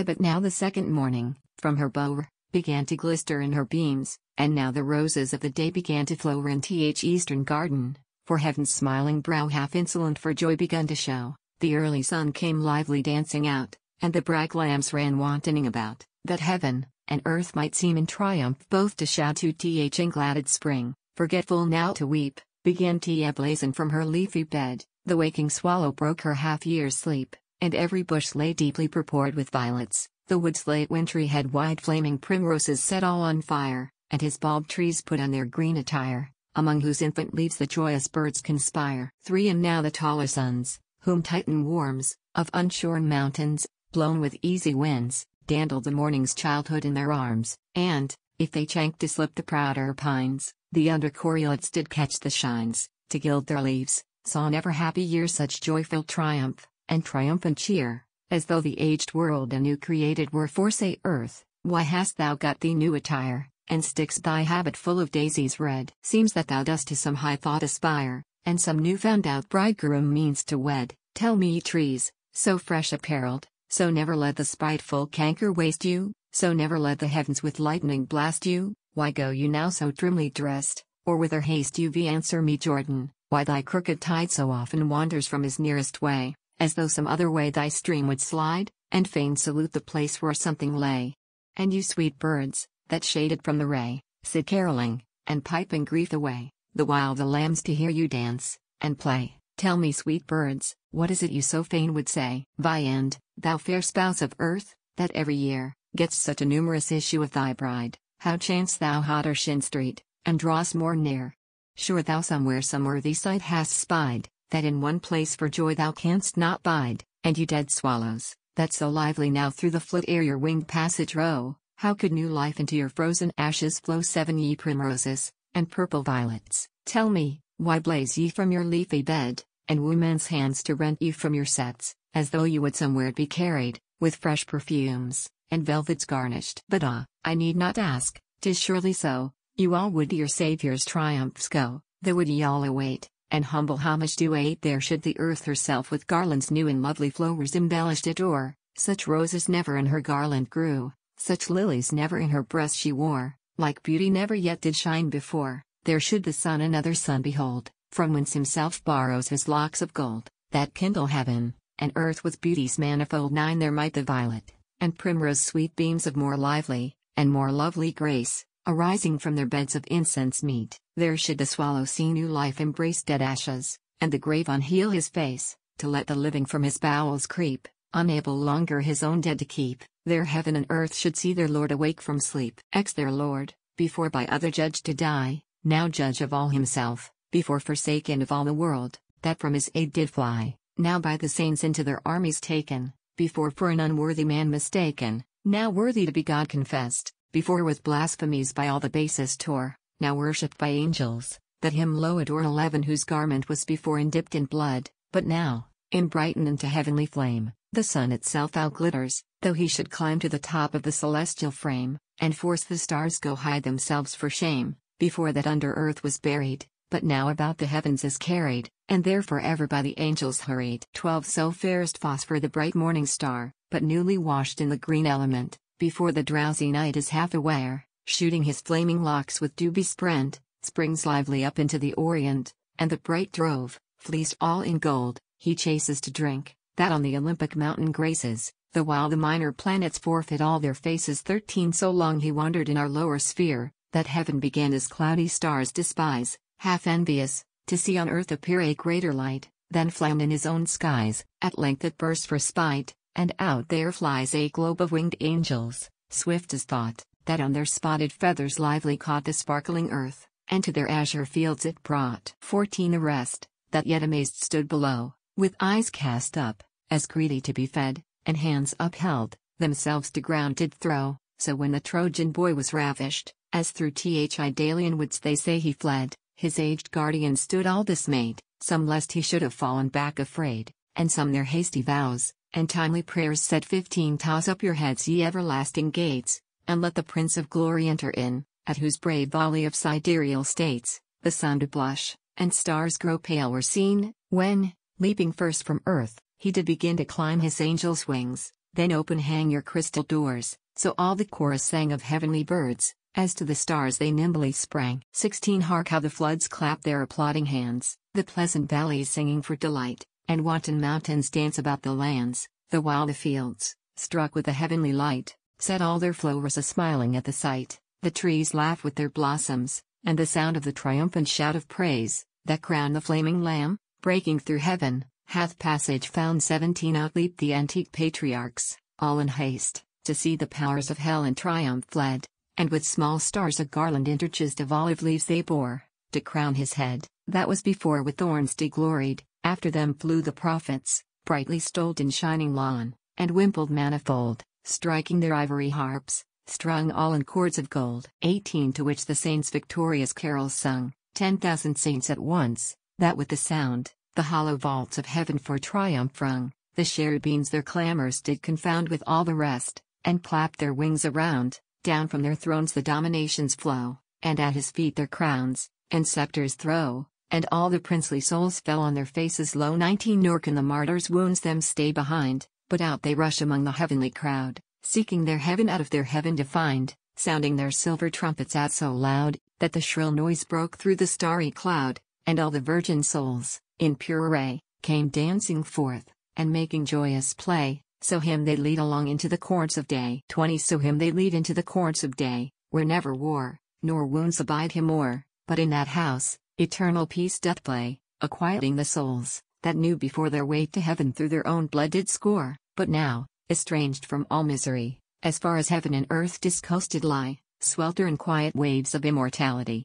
But now the second morning, from her bower, began to glister in her beams, and now the roses of the day began to flower in eastern garden, for heaven's smiling brow half insolent for joy begun to show, the early sun came lively dancing out, and the bright lamps ran wantoning about, that heaven and earth might seem in triumph both to shout to in gladded spring, forgetful now to weep, began blazing from her leafy bed, the waking swallow broke her half-year's sleep, and every bush lay deeply purpored with violets, the wood's late wintry had wide flaming primroses set all on fire, and his bulb trees put on their green attire, among whose infant leaves the joyous birds conspire. 3 And now the taller suns, whom Titan warms, of unshorn mountains, blown with easy winds, dandled the morning's childhood in their arms, and, if they chanked to slip the prouder pines, the under corulets did catch the shines, to gild their leaves, saw never happy year such joyful triumph, and triumphant cheer, as though the aged world anew created were. For say earth, why hast thou got thee new attire, and sticks thy habit full of daisies red? Seems that thou dost to some high thought aspire, and some new found out bridegroom means to wed. Tell me, trees, so fresh apparelled, so never let the spiteful canker waste you, so never let the heavens with lightning blast you, why go you now so trimly dressed, or whither haste you? Answer me, Jordan, why thy crooked tide so often wanders from his nearest way, as though some other way thy stream would slide, and fain salute the place where something lay. And you sweet birds, that shaded from the ray, sit caroling, and piping grief away, the while the lambs to hear you dance, and play. Tell me, sweet birds, what is it you so fain would say? And, thou fair spouse of earth, that every year, gets such a numerous issue of thy bride, how chance thou hotter Shin Street, and drawest more near? Sure thou somewhere some worthy sight hast spied, that in one place for joy thou canst not bide, and you dead swallows, that so lively now through the flit air your winged passage row, how could new life into your frozen ashes flow? 7 Ye primroses, and purple violets, tell me, why blaze ye from your leafy bed, and woo men's hands to rent you from your sets, as though you would somewhere be carried, with fresh perfumes, and velvets garnished? But I need not ask, 'tis surely so, you all would to your Saviour's triumphs go, there would ye all await, and humble homage do await there should the earth herself with garlands new and lovely flowers embellished adore, such roses never in her garland grew, such lilies never in her breast she wore, like beauty never yet did shine before, there should the sun another sun behold, from whence himself borrows his locks of gold, that kindle heaven, and earth with beauties manifold. 9 There might the violet, and primrose sweet beams of more lively, and more lovely grace, arising from their beds of incense meet, there should the swallow see new life embrace dead ashes, and the grave unheal his face, to let the living from his bowels creep, unable longer his own dead to keep, there heaven and earth should see their Lord awake from sleep. Their Lord, before by other judged to die, now judge of all himself, before forsaken of all the world, that from his aid did fly, now by the saints into their armies taken, before for an unworthy man mistaken, now worthy to be God confessed, before with blasphemies by all the basest tore, now worshipped by angels, that him low adore. 11 Whose garment was before dipped in blood, but now, brightened into heavenly flame, the sun itself outglitters, though he should climb to the top of the celestial frame, and force the stars go hide themselves for shame, before that under earth was buried, but now about the heavens is carried, and there forever by the angels hurried. 12 So fairest Phosphor the bright morning star, but newly washed in the green element, before the drowsy night is half aware, shooting his flaming locks with dew besprent, springs lively up into the orient, and the bright drove, fleeced all in gold, he chases to drink, that on the Olympic mountain graces, the while the minor planets forfeit all their faces. 13 So long he wandered in our lower sphere, that heaven began his cloudy stars despise, half envious, to see on earth appear a greater light, than flamed in his own skies. At length it burst for spite, and out there flies a globe of winged angels, swift as thought, that on their spotted feathers lively caught the sparkling earth, and to their azure fields it brought. 14 The rest, that yet amazed stood below, with eyes cast up, as greedy to be fed, and hands upheld, themselves to ground did throw, so when the Trojan boy was ravished, as through Idalian woods they say he fled, his aged guardians stood all dismayed, some lest he should have fallen back afraid, and some their hasty vows, and timely prayers said. 15 Toss up your heads ye everlasting gates, and let the Prince of Glory enter in, at whose brave volley of sidereal states, the sun to blush, and stars grow pale were seen, when, leaping first from earth, he did begin to climb his angel's wings, Then open hang your crystal doors. So all the chorus sang of heavenly birds, as to the stars they nimbly sprang. 16 Hark how the floods clap their applauding hands, the pleasant valleys singing for delight, and wanton mountains dance about the lands, the while the fields, struck with the heavenly light, set all their flowers a-smiling at the sight. The trees laugh with their blossoms, and the sound of the triumphant shout of praise, that crowned the flaming Lamb, breaking through heaven, hath passage found. 17 Out leaped the antique patriarchs, all in haste, to see the powers of hell in triumph fled, and with small stars a garland interchased of olive leaves they bore, to crown his head, that was before with thorns degloried. After them flew the prophets, brightly stoled in shining lawn, and wimpled manifold, striking their ivory harps, strung all in chords of gold. 18 To which the saints victorious carols sung, 10,000 saints at once, that with the sound, the hollow vaults of heaven for triumph rung. The cherubins their clamors did confound with all the rest, and clapped their wings around. Down from their thrones the dominations flow, and at his feet their crowns and scepters throw, and all the princely souls fell on their faces low. 19 Nor can the martyrs' wounds them stay behind, but out they rush among the heavenly crowd, seeking their heaven out of their heaven to find, sounding their silver trumpets out so loud, that the shrill noise broke through the starry cloud, and all the virgin souls, in pure array, came dancing forth, and making joyous play. So him they lead along into the courts of day. 20 So him they lead into the courts of day, where never war, nor wounds abide him more, but in that house, eternal peace doth play, a-quieting the souls, that knew before their way to heaven through their own blood did score, but now, estranged from all misery, as far as heaven and earth discoasted lie, swelter in quiet waves of immortality.